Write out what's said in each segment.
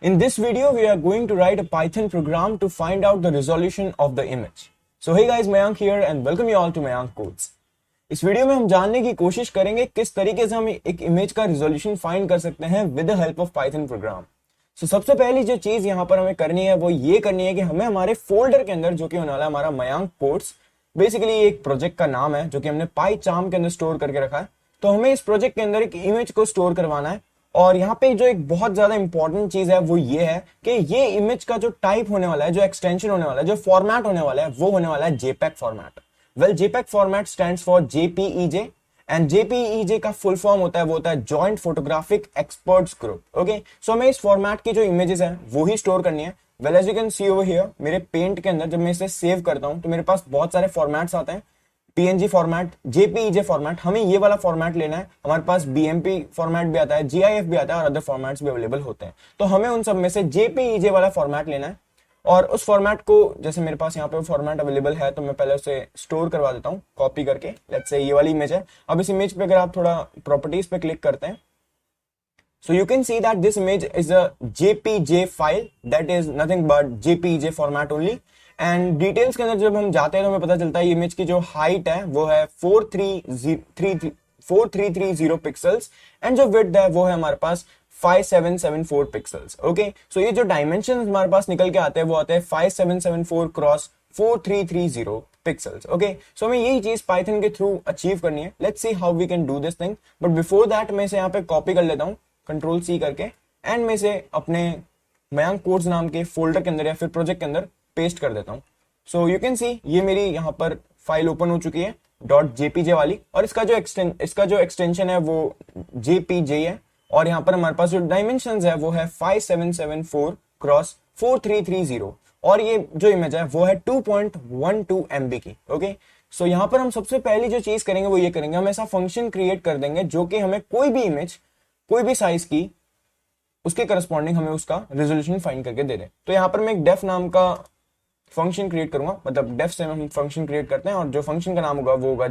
In this video, we are going to write a Python program to find out the resolution of the image. So hey guys, Mayank here and welcome you all to Mayank Codes. इस video में हम जानने की कोशिश करेंगे किस तरीके से हम एक इमेज का रिजोल्यूशन फाइंड कर सकते हैं with the help of Python program. So सबसे पहली जो चीज यहाँ पर हमें करनी है वो ये करनी है कि हमें हमारे फोल्डर के अंदर, जो कि होने वाला है हमारा मयांक कोड्स, बेसिकली एक प्रोजेक्ट का नाम है जो कि हमने पाईचार्म के अंदर स्टोर करके रखा है। तो हमें इस प्रोजेक्ट के अंदर एक इमेज को स्टोर करवाना है और यहाँ पे जो एक बहुत ज्यादा इंपॉर्टेंट चीज है वो ये है कि ये इमेज का जो टाइप होने वाला है, जो एक्सटेंशन होने वाला है, जो फॉर्मेट होने वाला है वो होने वाला है JPEG format. Well, JPEG format stands for JPEG and JPEG का फुल फॉर्म होता है वो होता है joint photographic experts group. Okay, so हमें इस फॉर्मेट की जो इमेजेस हैं वो ही स्टोर करनी है। Well, as you can see over here, मेरे पेंट के अंदर जब मैं इसे सेव करता हूं तो मेरे पास बहुत सारे फॉर्मेट्स आते हैं। पीएनजी फॉर्मेट, जेपीईजे फॉर्मेट, हमें ये वाला फॉर्मेट लेना है। हमारे पास बीएमपी फॉर्मेट भी आता है, जीआईएफ भी आता है और अदर फॉर्मेट्स भी अवेलेबल होते हैं। तो हमें उन सब में से जेपीईजे वाला फॉर्मेट लेना है और उस फॉर्मेट को, जैसे मेरे पास यहाँ पे फॉर्मेट अवेलेबल है तो मैं पहले उसे स्टोर करवा देता हूँ कॉपी करके। लेट्स से ये वाली इमेज है। अब इस इमेज पे अगर आप थोड़ा प्रॉपर्टीज पे क्लिक करते हैं, so you can see that this image is a jpj file that is nothing but jpj format only and details के अंदर जब हम जाते हैं तो हमें पता चलता है इमेज की जो हाइट है वो है 4330 पिक्सल्स एंड जो विड्थ है वो है हमारे पास 5774 पिक्सल्स। ओके, सो ये जो डायमेंशन हमारे पास निकल के आते हैं वो आते हैं 5774 क्रॉस 4330 पिक्सल्स। ओके, सो हमें यही चीज पाइथन के थ्रू अचीव करनी है। Let's see how we can do this thing, but before that मैं इसे यहाँ पे कॉपी कर लेता हूँ कंट्रोल सी करके एंड मैं इसे अपने मयांक कोड्स नाम के फोल्डर के अंदर या फिर प्रोजेक्ट के अंदर पेस्ट कर देता हूँ। सो यू कैन सी ये मेरी यहाँ पर फाइल ओपन हो चुकी है .jpj वाली, और इसका जो एक्सटेंशन है वो jpj है और यहाँ पर हमारे पास जो डायमेंशंस है वो है 5774 क्रॉस 4330 और ये जो इमेज है वो है 2.12 MB की। ओके, सो यहाँ पर हम सबसे पहली जो चीज करेंगे वो ये करेंगे, हम ऐसा फंक्शन क्रिएट कर देंगे जो कि हमें कोई भी इमेज, कोई भी साइज की, उसके करस्पॉन्डिंग हमें उसका रेजोल्यूशन फाइंड करके दे दे। तो यहाँ पर मैं एक डेफ नाम का फंक्शन क्रिएट करूंगा, मतलब डेफ से हम फंक्शन क्रिएट करते हैं और जो फंक्शन का नाम होगा वो होगा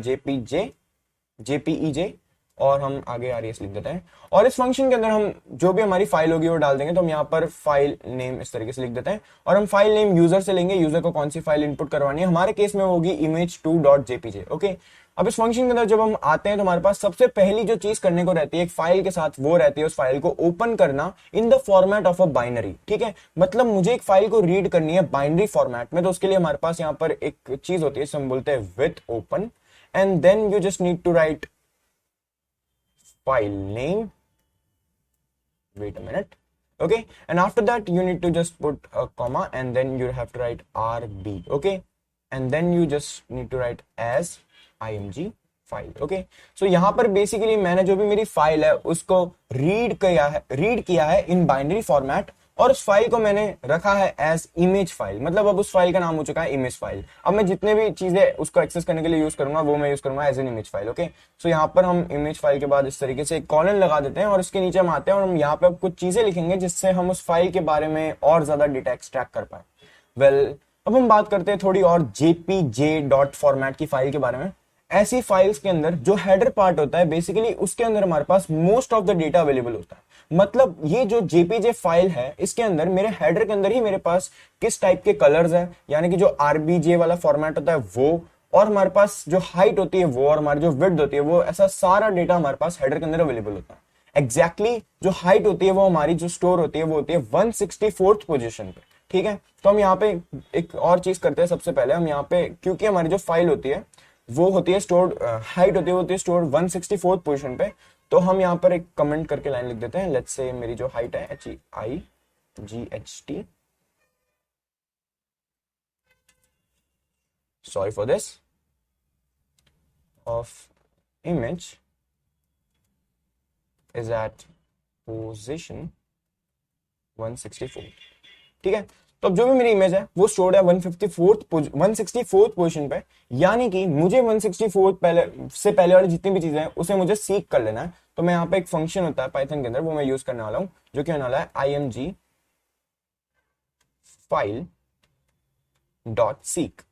जेपीईजे और हम आगे आरईएस लिख देते हैं। और इस फंक्शन के अंदर हम जो भी हमारी फाइल होगी वो डाल देंगे। तो हम यहाँ पर फाइल नेम इस तरीके से लिख देते हैं और हम फाइल नेम यूजर से लेंगे। यूजर को कौन सी फाइल इनपुट करवानी है, हमारे केस में होगी image2.jpj। ओके, अब इस फंक्शन के अंदर जब हम आते हैं तो हमारे पास सबसे पहली जो चीज करने को रहती है एक फाइल के साथ वो रहती है उस फाइल को ओपन करना in the format of a binary. ठीक है, मतलब मुझे एक फाइल को रीड करनी है बाइनरी फॉर्मेट में, तो उसके लिए हमारे पास यहाँ पर एक चीज होती है, हम बोलते हैं with open and then you just need to write file name, wait a minute, okay, and after that you need to just put a comma and then you have to write rb, okay, and then you just need to write as img file. Okay, so यहाँ पर basically मैंने जो भी मेरी file है उसको read किया है इन बाइनरी फॉर्मेट और उस फाइल को मैंने रखा है एज इमेज फाइल, मतलब अब उस फाइल का नाम हो चुका है इमेज फाइल। अब मैं जितने भी चीजें उसको एक्सेस करने के लिए यूज करूंगा वो मैं यूज करूंगा as an image file. Okay, so यहाँ पर हम इमेज फाइल के बाद इस तरीके से एक कॉलन लगा देते हैं और इसके नीचे हम आते हैं और हम यहाँ पे कुछ चीजें लिखेंगे जिससे हम उस फाइल के बारे में और ज्यादा डेटा एक्सट्रैक्ट कर पाए। वेल, अब हम बात करते हैं थोड़ी और जेपीजे डॉट फॉर्मेट की फाइल के बारे में। ऐसी फाइल्स के अंदर जो हेडर पार्ट होता है बेसिकली उसके अंदर हमारे पास most of the data available होता है। मतलब ये जो जेपीजे फाइल है इसके अंदर मेरे हेडर के अंदर ही मेरे पास किस टाइप के कलर्स है, यानी कि जो आरबीजे वाला फॉर्मेट होता है वो, और हमारे पास जो हाइट होती है वो, और हमारी जो विड्थ होती है वो, ऐसा सारा डेटा हमारे पास हेडर के अंदर अवेलेबल होता है। एग्जैक्टली जो हाइट होती है वो हमारी जो स्टोर होती है वो होती है 164th पोजीशन पे। ठीक है, तो हम यहाँ पे एक और चीज करते हैं। सबसे पहले हम यहाँ पे, क्योंकि हमारी जो फाइल होती है वो होती है स्टोर्ड, हाइट होती है स्टोर्ड 164th पोजीशन पे, तो हम यहाँ पर एक कमेंट करके लाइन लिख देते हैं। लेट्स से मेरी जो हाइट है HEIGHT, sorry for this, of image is at position 164। ठीक है, तो अब जो भी मेरी इमेज है वो स्टोर्ड है 164th पोजीशन पे, यानी कि मुझे 164th से पहले वाली जितनी भी चीजें हैं उसे मुझे सीक कर लेना है। तो मैं यहाँ पे एक फंक्शन होता है पाइथन के अंदर, वो मैं यूज करने वाला हूं जो कि होने वाला है img file डॉट सीक।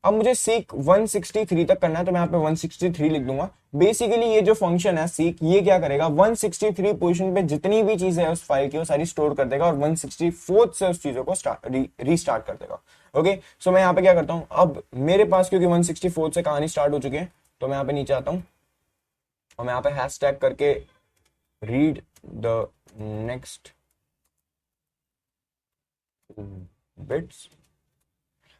अब मुझे सीक 163 तक करना है, तो मैं यहाँ पे 163 लिख दूंगा। बेसिकली ये जो फंक्शन है सीक, ये क्या करेगा, 163 पोजीशन पे जितनी भी चीजें है उस फाइल की वो सारी स्टोर कर देगा और 164 से उस चीजों को रीस्टार्ट कर देगा। ओके, सो मैं यहाँ पे क्या करता हूँ, अब मेरे पास क्योंकि 164 से कहानी स्टार्ट हो चुकी है, तो मैं यहाँ पे नीचे आता हूँ और मैं यहाँ पे हैशटैग करके रीड द नेक्स्ट बिट्स।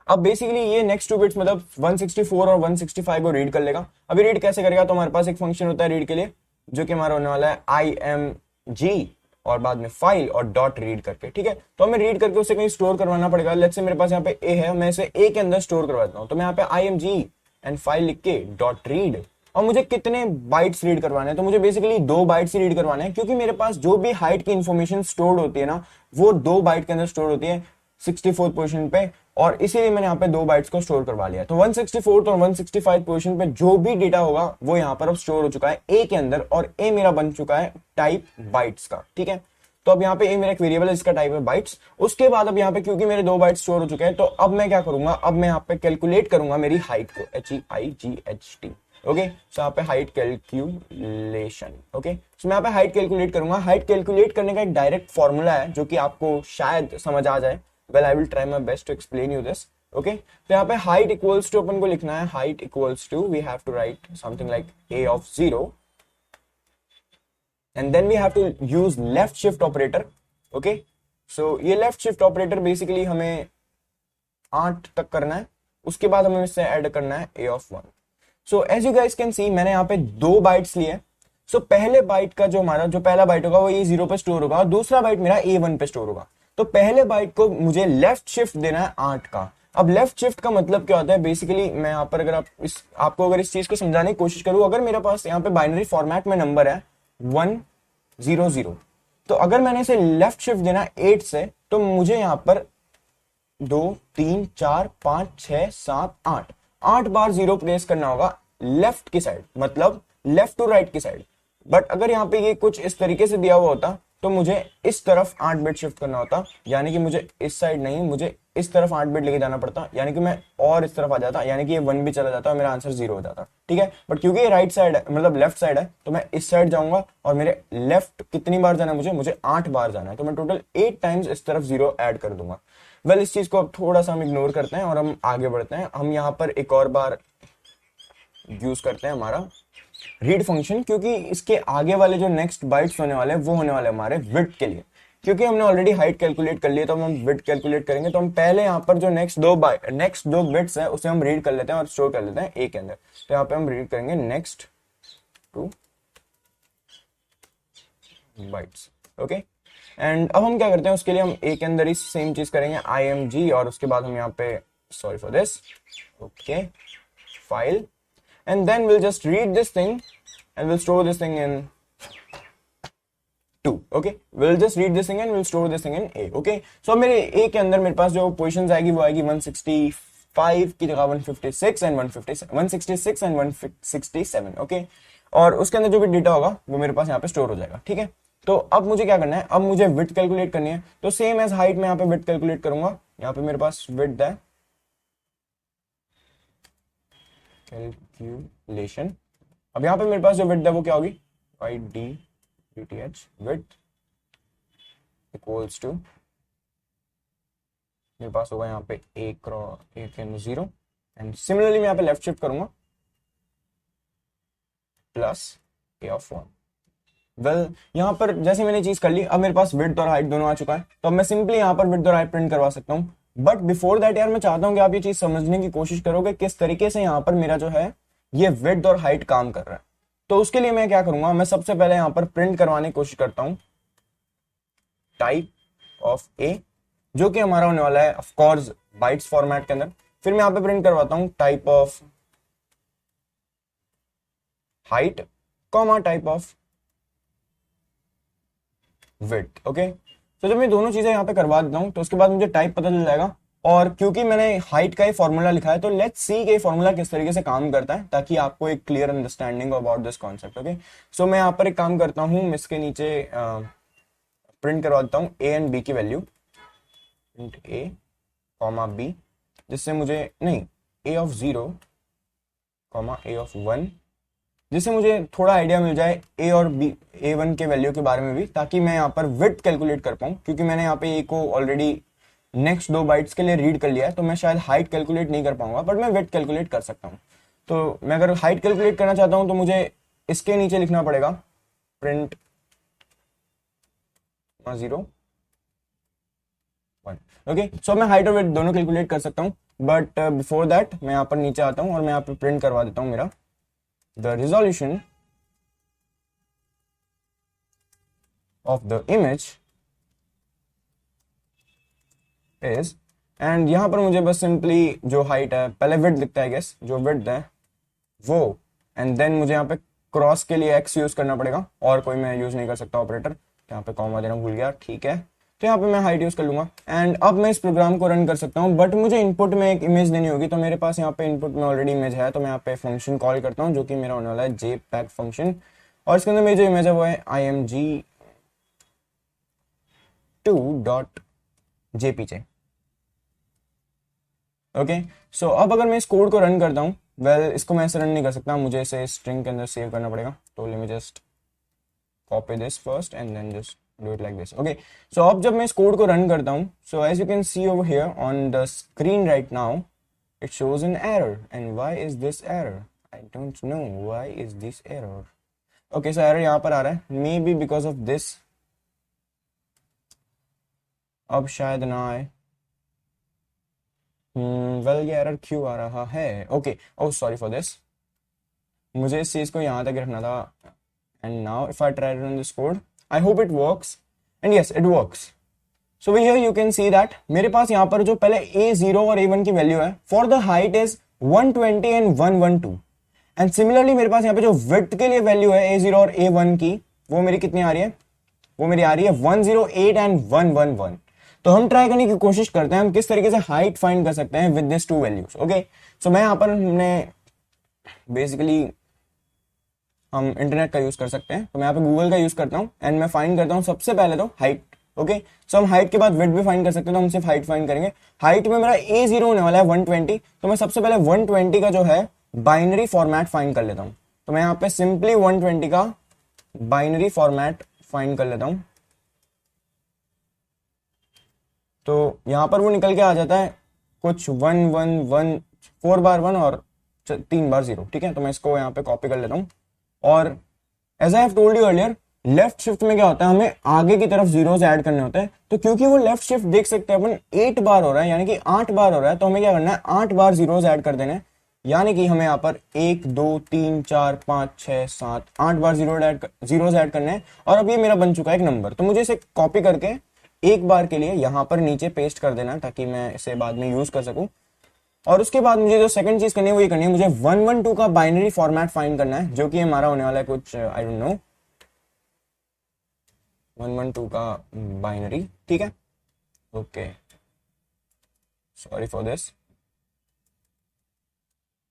अब बेसिकली ये नेक्स्ट 2 बिट्स मतलब 164 और 165 को रीड कर लेगा। अभी रीड कैसे करेगा, तो हमारे पास एक फंक्शन होता है रीड के लिए, जो कि हमारा होने वाला है img और बाद में फाइल और डॉट रीड करके, ठीक है। तो हमें रीड करके उसे कहीं स्टोर करवाना पड़ेगा। लेट्स से मेरे पास यहाँ पे a है, मैं इसे a के अंदर स्टोर करवाता हूँ, तो मैं यहाँ पे img एंड फाइल लिख के डॉट रीड, और मुझे कितने बाइट्स रीड करवाने हैं, तो मुझे बेसिकली 2 बाइट्स ही रीड करवाने हैं, क्योंकि मेरे पास जो भी हाइट की इंफॉर्मेशन स्टोर्ड होती है ना, वो 2 बाइट के अंदर स्टोर होती है 64 पोजीशन पे, और इसीलिए मैंने यहाँ पे 2 बाइट्स को स्टोर करवा लिया। तो 164 और 165 पोजीशन पे जो भी डेटा होगा वो यहाँ पर अब स्टोर हो चुका है ए के अंदर, और ए मेरा बन चुका है टाइप बाइट्स का, ठीक है। तो अब यहाँ पे ए मेरा एक वेरिएबल है, इसका टाइप है बाइट्स। उसके बाद अब यहाँ पे क्योंकि मेरे 2 बाइट्स स्टोर हो चुके हैं, तो अब मैं क्या करूंगा, अब मैं यहाँ पे कैलकुलेट करूंगा मेरी हाइट को, HEIGHT। ओके, सो यहाँ पे हाइट कैलकुलेशन। ओके, सो मैं यहाँ पे हाइट कैलकुलेट करूंगा। हाइट कैलकुलेट करने का एक डायरेक्ट फॉर्मूला है जो कि आपको शायद समझ आ जाए। Well, I will try my best to explain you this. Okay, तो यहाँ पे हाइट इक्वल्स टू अपन को लिखना है, height equals to, we have to write something like a of 0 and then we have to use left shift operator. Okay, so ये left shift operator basically हमें 8 तक करना है, उसके बाद हमें इससे ऐड करना है a of 1. So as you guys can see, मैंने यहाँ पे 2 बाइट्स लिए। सो पहले बाइट का जो हमारा जो पहला बाइट होगा वो A0 पे स्टोर होगा और दूसरा बाइट मेरा A1 पे स्टोर होगा। तो पहले बाइट को मुझे लेफ्ट शिफ्ट देना है 8 का। अब लेफ्ट शिफ्ट का मतलब क्या होता है, बेसिकली मैं यहाँ पर अगर आपको अगर इस चीज को समझाने की कोशिश करूं, अगर मेरे पास यहाँ पे बाइनरी फॉर्मेट में नंबर है 100, तो अगर मैंने इसे लेफ्ट शिफ्ट देना 8 से, तो मुझे यहाँ पर 2 3 4 5 6 7 8 बार 0 प्लेस करना होगा लेफ्ट की साइड, मतलब लेफ्ट टू राइट की साइड। बट अगर यहाँ पे ये कुछ इस तरीके से दिया हुआ होता तो मुझे इस तरफ 8 बिट शिफ्ट करना होता, यानी कि मुझे इस साइड नहीं, मुझे इस तरफ 8 बिट लेके जाना पड़ता, यानी कि मैं और इस तरफ आ जाता, यानी कि ये 1 भी चला जाता और मेरा आंसर 0 हो जाता, ठीक है। बट क्योंकि ये राइट साइड है, मतलब लेफ्ट साइड है, तो मैं इस साइड जाऊंगा और मेरे लेफ्ट कितनी बार जाना है, मुझे 8 बार जाना है, तो मैं टोटल 8 टाइम्स इस तरफ 0 ऐड कर दूंगा। वेल, इस चीज को अब थोड़ा सा हम इग्नोर करते हैं और हम आगे बढ़ते हैं। हम यहाँ पर एक और बार यूज करते हैं हमारा रीड फंक्शन, क्योंकि इसके आगे वाले जो नेक्स्ट बाइट्स होने वाले हैं वो होने वाले हमारे विड्थ के लिए। क्योंकि हमने ऑलरेडी हाइट कैलकुलेट कर ली है, तो हम विड्थ कैलकुलेट करेंगे। तो हम पहले यहाँ पर जो नेक्स्ट दो बिट्स है उसे हम रीड कर लेते हैं और स्टोर कर लेते हैं ए के अंदर। तो यहाँ पे हम रीड करेंगे नेक्स्ट 2 बाइट्स। ओके, एंड अब हम क्या करते हैं, उसके लिए हम ए के अंदर ही सेम चीज करेंगे, img, और उसके बाद हम यहाँ पे sorry for this, okay, file, and then we'll just read this thing and we'll store this thing in 2. okay, we'll just read this thing and we'll store this thing in a. okay, so मेरे a के अंदर मेरे पास जो positions आएगी वो आएगी 165 की जगह 156 and 167। ओके, और उसके अंदर जो भी डेटा होगा वो मेरे पास यहाँ पे स्टोर हो जाएगा, ठीक है। तो अब मुझे क्या करना है, अब मुझे विड्थ कैलकुलेट करनी है। तो सेम एज हाइट में यहाँ पे विड्थ कैलकुलेट करूंगा। यहाँ पे मेरे पास विड्थ है कैलकुलेशन। अब यहाँ पे मेरे पास जो विड्थ है वो क्या होगी, YDTH विड्थ इक्वल्स टू, मेरे पास होगा यहाँ पे a क्रॉस a के अंदर 0, एंड सिमिलरली मैं यहाँ पे लेफ्ट शिफ्ट करूंगा प्लस a of 1। वेल, यहाँ पर जैसे मैंने चीज कर ली, अब मेरे पास विड्थ और हाइट दोनों आ चुका है, तो अब मैं सिंपली यहाँ पर विड्थ और हाइट प्रिंट करवा सकता हूँ। बट बिफोर दैट यार, मैं चाहता हूं कि आप ये चीज समझने की कोशिश करोगे किस तरीके से यहाँ पर मेरा जो है ये विड्थ और हाइट काम कर रहा है। तो उसके लिए मैं क्या करूंगा, मैं सबसे पहले यहाँ पर प्रिंट करवाने की कोशिश करता हूं टाइप ऑफ ए, जो कि हमारा होने वाला है ऑफ कोर्स बाइट्स फॉर्मेट के अंदर। फिर मैं यहाँ पे प्रिंट करवाता हूं type of height comma type of width. Okay, तो जब मैं दोनों चीजें यहाँ पे करवा देता हूँ तो उसके बाद मुझे टाइप पता चल जाएगा। और क्योंकि मैंने हाइट का ही फॉर्मूला लिखा है, तो लेट्स सी कि फॉर्मूला किस तरीके से काम करता है, ताकि आपको एक clear understanding about this concept. Okay, so मैं यहाँ पर एक काम करता हूँ, मैं इसके नीचे प्रिंट करवा देता हूँ ए एंड बी की वैल्यू, प्रिंट ए कॉमा बी, जिससे मुझे नहीं ए ऑफ 0 कॉमा ए ऑफ 1, जिससे मुझे थोड़ा आइडिया मिल जाए ए और बी A1 के वैल्यू के बारे में भी, ताकि मैं यहाँ पर विड्थ कैलकुलेट कर पाऊँ, क्योंकि मैंने यहाँ पे ए को ऑलरेडी नेक्स्ट 2 बाइट्स के लिए रीड कर लिया है, तो मैं शायद हाइट कैलकुलेट नहीं कर पाऊंगा, बट मैं विड्थ कैलकुलेट कर सकता हूँ। तो मैं अगर हाइट कैलकुलेट करना चाहता हूँ तो मुझे इसके नीचे लिखना पड़ेगा प्रिंट 0 1। ओके, सो मैं हाइट और विड्थ दोनों कैलकुलेट कर सकता हूँ, बट बिफोर दैट मैं यहाँ पर नीचे आता हूँ और मैं यहाँ पर प्रिंट करवा देता हूँ मेरा the resolution of the image is, and यहां पर मुझे बस सिंपली जो हाइट है, पहले विड्थ लिखता है गेस, जो विड्थ है वो, एंड देन मुझे यहाँ पे क्रॉस के लिए एक्स यूज करना पड़ेगा, और कोई मैं यूज नहीं कर सकता ऑपरेटर, यहाँ पे कॉमा देना भूल गया, ठीक है। तो यहाँ पे मैं हाइट यूज कर लूंगा, एंड अब मैं इस प्रोग्राम को रन कर सकता हूँ, बट मुझे इनपुट में एक इमेज देनी होगी, तो मेरे पास यहाँ पे इनपुट में ऑलरेडी इमेज है, तो मैं यहाँ पे फंक्शन कॉल करता हूँ जो कि मेरा होने वाला है JPEG फंक्शन, और इसके अंदर मेरी जो इमेज है वो है img2.jpg। ओके, सो अब अगर मैं इस कोड को रन करता हूँ, वेल इसको मैं ऐसे रन नहीं कर सकता, मुझे इसे स्ट्रिंग के अंदर सेव करना पड़ेगा, तो let me just copy this first and then just do it like this. Okay, so अब जब मैं इस कोड को रन करता हूँ, so as you can see over here on the screen right now, it shows an error, and why is this error? I don't know why is this error. Okay, so error यहाँ पर आ रहा है, maybe because of this, अब शायद ना आए। Well ये एरर क्यों आ रहा है? Okay, oh sorry for this, मुझे इस चीज को यहाँ तक रखना था, and now if I try to run this code, I hope it works, and yes it works. So here you can see that मेरे पास यहाँ पर जो पहले A0 और A1 की वैल्यू है, for the height is 120 and 112, and similarly मेरे पास यहाँ पे जो विड्थ के लिए वैल्यू है A0 और A1 की, वो मेरी कितनी आ रही है? वो मेरी आ रही है 108 एंड 111। तो हम ट्राई करने की कोशिश करते हैं हम किस तरीके से हाइट फाइंड कर सकते हैं with this 2 values. Okay, so मैं यहाँ पर हमने बेसिकली हम इंटरनेट का यूज कर सकते हैं, तो मैं यहाँ पे गूगल का यूज करता हूँ, एंड मैं फाइंड करता हूँ सबसे पहले तो हाइट। ओके, सो हम हाइट के बाद विड्थ भी फाइंड कर सकते हैं, तो हम सिर्फ हाइट फाइंड करेंगे। हाइट में मेरा A0 होने वाला है 120, तो मैं सबसे पहले 120 का जो है बाइनरी फॉर्मेट फाइंड कर लेता हूँ। तो मैं यहाँ पे सिंपली 120 का बाइनरी फॉर्मेट फाइंड कर लेता हूँ, तो यहां पर वो निकल के आ जाता है कुछ 111 4 बार 1 और 3 बार 0। ठीक है, तो मैं इसको यहाँ पे कॉपी कर लेता हूँ, और as I have told you earlier, left shift में क्या होता है, हमें आगे की तरफ जीरोस ऐड करने होते हैं, तो क्योंकि वो लेफ्ट शिफ्ट देख सकते हैं अपन 8 बार हो रहा है, यानी कि 8 बार हो रहा है, तो हमें क्या करना है 8 बार जीरोस ऐड कर देने, यानी कि हमें यहाँ पर 1 2 3 4 5 6 7 8 बार जीरोस ऐड करने हैं। और अब ये मेरा बन चुका है एक नंबर, तो मुझे इसे कॉपी करके एक बार के लिए यहां पर नीचे पेस्ट कर देना, ताकि मैं इसे बाद में यूज कर सकूं। और उसके बाद मुझे जो सेकंड चीज करनी है वो ये करनी है, मुझे 112 का बाइनरी फॉर्मेट फाइंड करना है, जो कि हमारा होने वाला है कुछ आई डोंट नो 112 का बाइनरी। ठीक है, ओके, सॉरी फॉर दिस।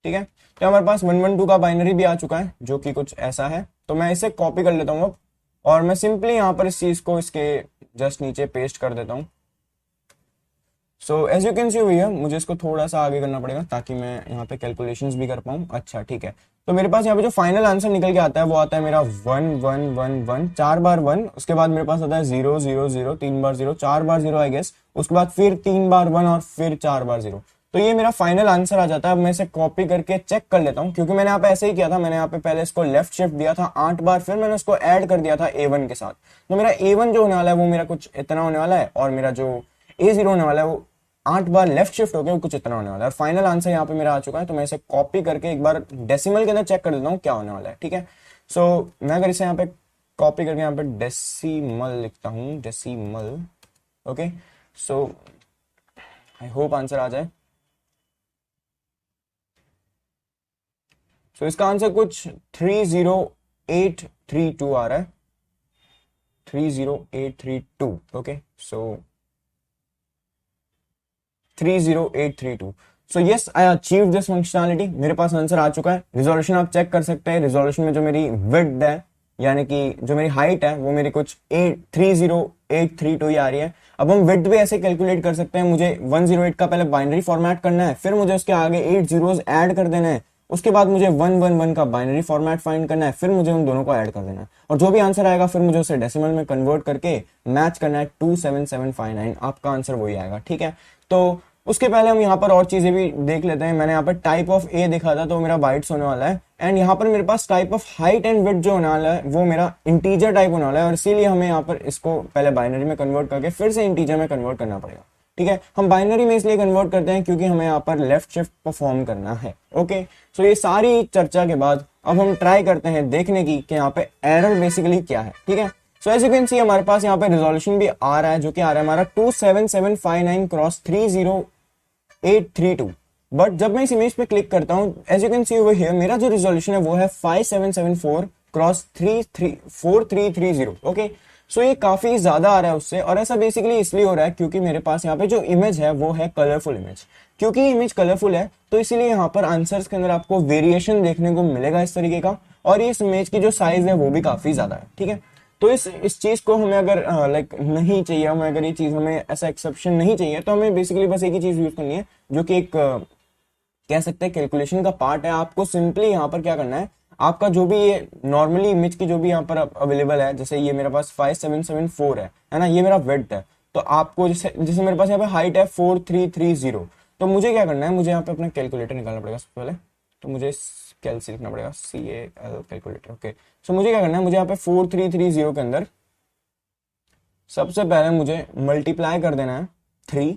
ठीक है, तो हमारे पास 112 का बाइनरी भी आ चुका है, जो कि कुछ ऐसा है, तो मैं इसे कॉपी कर लेता हूँ अब, और मैं सिंपली यहाँ पर इस चीज को इसके जस्ट नीचे पेस्ट कर देता हूँ। So as you can see भैया, मुझे इसको थोड़ा सा आगे करना पड़ेगा ताकि मैं यहाँ पे कैलकुलेशंस भी कर पाऊँ। अच्छा ठीक है, तो मेरे पास यहाँ पे जो फाइनल आंसर निकल के आता है वो आता है मेरा 1111, 4 बार 1, उसके बाद मेरे पास आता है 000, 3 बार 0, 4 बार 0 आई गेस, उसके बाद फिर 3 बार 1 और फिर 4 बार 0। तो ये मेरा फाइनल आंसर आ जाता है। अब मैं इसे कॉपी करके चेक कर लेता हूँ, क्योंकि मैंने यहाँ पे ऐसे ही किया था, मैंने यहाँ पे पहले इसको लेफ्ट शिफ्ट दिया था 8 बार, फिर मैंने उसको ऐड कर दिया था A1 के साथ। तो मेरा A1 जो होने वाला है वो मेरा कुछ इतना होने वाला है, और मेरा जो A0 होने वाला है वो 8 बार लेफ्ट शिफ्ट हो गया, वो कुछ इतना होने वाला है। और फाइनल आंसर यहाँ पे मेरा आ चुका है, तो मैं इसे कॉपी करके एक बार डेसिमल के अंदर चेक कर देता हूँ क्या होने वाला है। ठीक है, सो मैं अगर इसे यहाँ पे कॉपी करके यहाँ पे डेसिमल लिखता हूँ, decimal. Okay, so I hope answer आ जाए। सो इसका आंसर कुछ 30832 आ रहा है, 30832। Okay, so 30832। So yes, I achieve this functionality, मेरे पास आंसर आ चुका है। रिजोल्यूशन आप चेक कर सकते हैं, रिजोल्यूशन में जो मेरी विड्थ है यानी कि जो मेरी हाइट है वो मेरी कुछ 830,832 ही आ रही है। अब हम विड्थ भी ऐसे कैलकुलेट कर सकते हैं, मुझे 108 का पहले बाइनरी फॉर्मेट करना है, फिर मुझे उसके आगे 8 जीरोस ऐड कर देना है, उसके बाद मुझे 111 का बाइनरी फॉर्मेट फाइंड करना है, फिर मुझे उन दोनों को ऐड कर देना है, और जो भी आंसर आएगा फिर मुझे उसे डेसिमल में कन्वर्ट करके मैच करना है 27759। आपका आंसर वही आएगा, ठीक है। तो उसके पहले हम यहाँ पर और चीजें भी देख लेते हैं। मैंने यहाँ पर टाइप ऑफ ए देखा था, तो मेरा बाइट्स होने वाला है, एंड यहाँ पर मेरे पास type of height and width जो होने वाला है वो मेरा इंटीजर टाइप होने वाला है, और इसीलिए हमें यहाँ पर इसको पहले बाइनरी में कन्वर्ट करके फिर से इंटीजर में कन्वर्ट करना पड़ेगा, ठीक है। हम बाइनरी में इसलिए कन्वर्ट करते हैं क्योंकि हमें यहाँ पर लेफ्ट शिफ्ट परफॉर्म करना है। ओके, सो ये सारी चर्चा के बाद अब हम ट्राई करते हैं देखने की कि यहाँ पे एरर बेसिकली क्या है, ठीक है। So as you can see हमारे पास यहाँ पे रिजोल्यूशन भी आ रहा है, जो कि आ रहा है हमारा 27759 क्रॉस 30832। बट जब मैं इस इमेज पे क्लिक करता हूँ, as you can see over here, मेरा जो रिजोल्यूशन है वो है 5774 क्रॉस 4330। ओके, सो ये काफी ज्यादा आ रहा है उससे, और ऐसा बेसिकली इसलिए हो रहा है क्योंकि मेरे पास यहाँ पे जो इमेज है वो है कलरफुल इमेज। क्योंकि इमेज कलरफुल है तो इसीलिए यहाँ पर आंसर्स के अंदर आपको वेरिएशन देखने को मिलेगा इस तरीके का, और इस इमेज की जो साइज है वो भी काफी ज्यादा है, ठीक है। तो इस चीज को हमें अगर लाइक नहीं चाहिए, हमें अगर ये चीज हमें ऐसा एक्सेप्शन नहीं चाहिए, तो हमें बेसिकली बस एक ही चीज यूज करनी है, जो कि एक कह सकते हैं कैलकुलेशन का पार्ट है। आपको सिंपली यहाँ पर क्या करना है, आपका जो भी ये नॉर्मली इमेज की जो भी यहाँ पर अवेलेबल है, जैसे ये मेरे पास 5774 है ना, ये मेरा विड्थ है, तो आपको जैसे जैसे मेरे पास यहाँ पे हाइट है 4330, तो मुझे क्या करना है, मुझे यहाँ पे अपना कैलकुलेटर निकालना पड़ेगा सबसे पहले। तो मुझे कैलसी लिखना पड़ेगा, CAL कैलकुलेटर। ओके, सो मुझे क्या करना है, मुझे यहाँ पे 4330 के अंदर सबसे पहले मुझे मल्टीप्लाई कर देना है 3।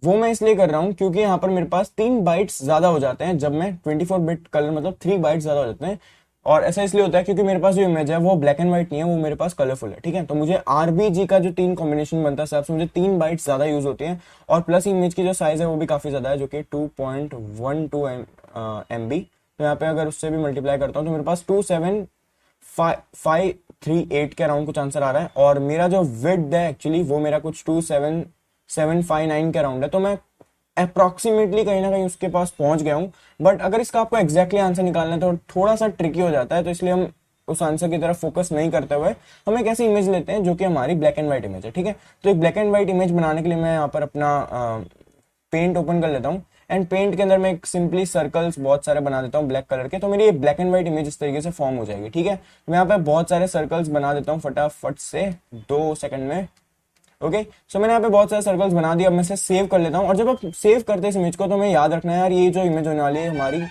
वो मैं इसलिए कर रहा हूं क्योंकि यहाँ पर मेरे पास 3 बाइट्स ज्यादा हो जाते हैं जब मैं 24 बिट कलर, मतलब 3 बाइट्स ज्यादा हो जाते हैं। और ऐसा इसलिए होता है क्योंकि मेरे पास जो इमेज है वो ब्लैक एंड व्हाइट नहीं है, वो मेरे पास कलरफुल है, ठीक है। तो मुझे RBG का जो 3 कॉम्बिनेशन बनता है सबसे, मुझे 3 बाइट्स ज्यादा यूज होती है, और प्लस इमेज की जो साइज है वो भी काफी ज्यादा है, जो कि 2.12 MB। तो यहाँ पे अगर उससे भी मल्टीप्लाई करता हूँ तो मेरे पास 27538 के अराउंड कुछ आंसर आ रहा है, और मेरा जो विड्थ है एक्चुअली वो मेरा कुछ 27759 के अराउंड है। तो मैं अप्रोक्सीमेटली कहीं ना कहीं उसके पास पहुंच गया हूं। बट अगर इसका आपको एग्जैक्टली आंसर निकालना है तो थोड़ा सा ट्रिकी हो जाता है, तो इसलिए हम उस आंसर की तरफ फोकस नहीं करते हुए हम एक ऐसी इमेज लेते हैं जो कि हमारी ब्लैक एंड व्हाइट इमेज है, ठीक है। तो एक ब्लैक एंड व्हाइट इमेज बनाने के लिए मैं यहाँ पर अपना पेंट ओपन कर लेता हूँ, एंड पेंट के अंदर मैं सिंपली सर्कल्स बहुत सारे बना देता हूँ ब्लैक कलर के, तो मेरी ये ब्लैक एंड व्हाइट इमेज इस तरीके से फॉर्म हो जाएगी, ठीक है। मैं यहाँ पे बहुत सारे सर्कल्स बना देता हूँ फटाफट से 2 सेकंड में। ओके, सो मैंने यहाँ पे बहुत सारे सर्कल्स बना दिए। अब मैं इसे सेव कर लेता हूँ, और जब आप सेव करते हैं इस इमेज को तो हमें याद रखना है यार, ये जो इमेज होने वाली है हमारी,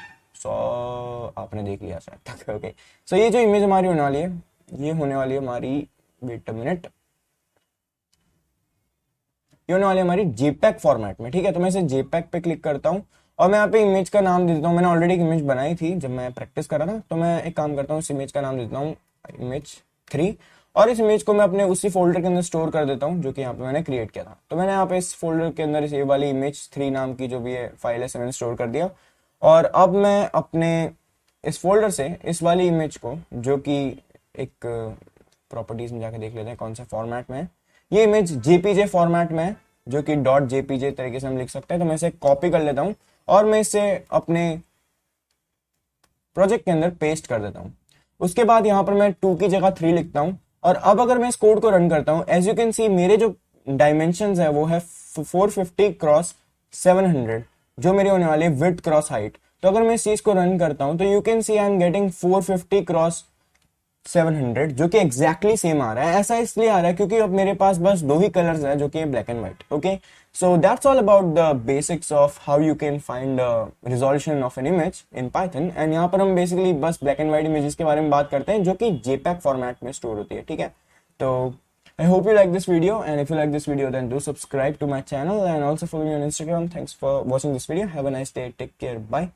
आपने देख लिया शायद तक। ओके, सो ये जो इमेज हमारी होने वाली है, ये होने वाली है हमारी, वेट अ मिनट, ये होने वाली है हमारी JPEG फॉर्मेट में, ठीक है। तो मैं इसे JPEG पे क्लिक करता हूँ, और मैं यहाँ पे इमेज का नाम दे देता हूँ। मैंने ऑलरेडी एक इमेज बनाई थी जब मैं प्रैक्टिस कर रहा था, तो मैं एक काम करता हूँ, इस इमेज का नाम देता हूँ इमेज 3, और इस इमेज को मैं अपने उसी फोल्डर के अंदर स्टोर कर देता हूँ जो कि यहाँ पे मैंने क्रिएट किया था। तो मैंने यहाँ पे इस फोल्डर के अंदर इस ये वाली इमेज 3 नाम की जो भी है फाइल है, मैंने स्टोर कर दिया। और अब मैं अपने इस फोल्डर से इस वाली इमेज को, जो कि एक प्रॉपर्टीज में जाके देख लेते हैं कौन सा फॉर्मेट में है, ये इमेज JPG फॉर्मेट में है, जो कि .jpg तरीके से हम लिख सकते हैं। तो मैं इसे कॉपी कर लेता हूँ, और मैं इसे अपने प्रोजेक्ट के अंदर पेस्ट कर देता हूँ। उसके बाद यहाँ पर मैं 2 की जगह 3 लिखता हूँ, और अब अगर मैं इस कोड को रन करता हूँ, एज यू कैन सी मेरे जो डायमेंशंस है वो है 450 क्रॉस 700, जो मेरी होने वाली है विड्थ क्रॉस हाइट। तो अगर मैं इस चीज को रन करता हूँ तो you can C I am getting 450 cross 700, जो कि एग्जैक्टली सेम आ रहा है। ऐसा इसलिए आ रहा है क्योंकि अब मेरे पास बस 2 ही कलर्स है, जो कि black and white. Okay, so that's all about the basics of how you can find resolution of an image in Python. And यहाँ पर हम बेसिकली बस ब्लैक एंड व्हाइट इमेजेस के बारे में बात करते हैं, जो कि JPEG फॉर्मेट में स्टोर होती है, ठीक है। तो I hope you like this video, and if you like this video then do subscribe to my channel and also follow me on Instagram. Thanks for watching this video. Have a nice day. Take care. Bye.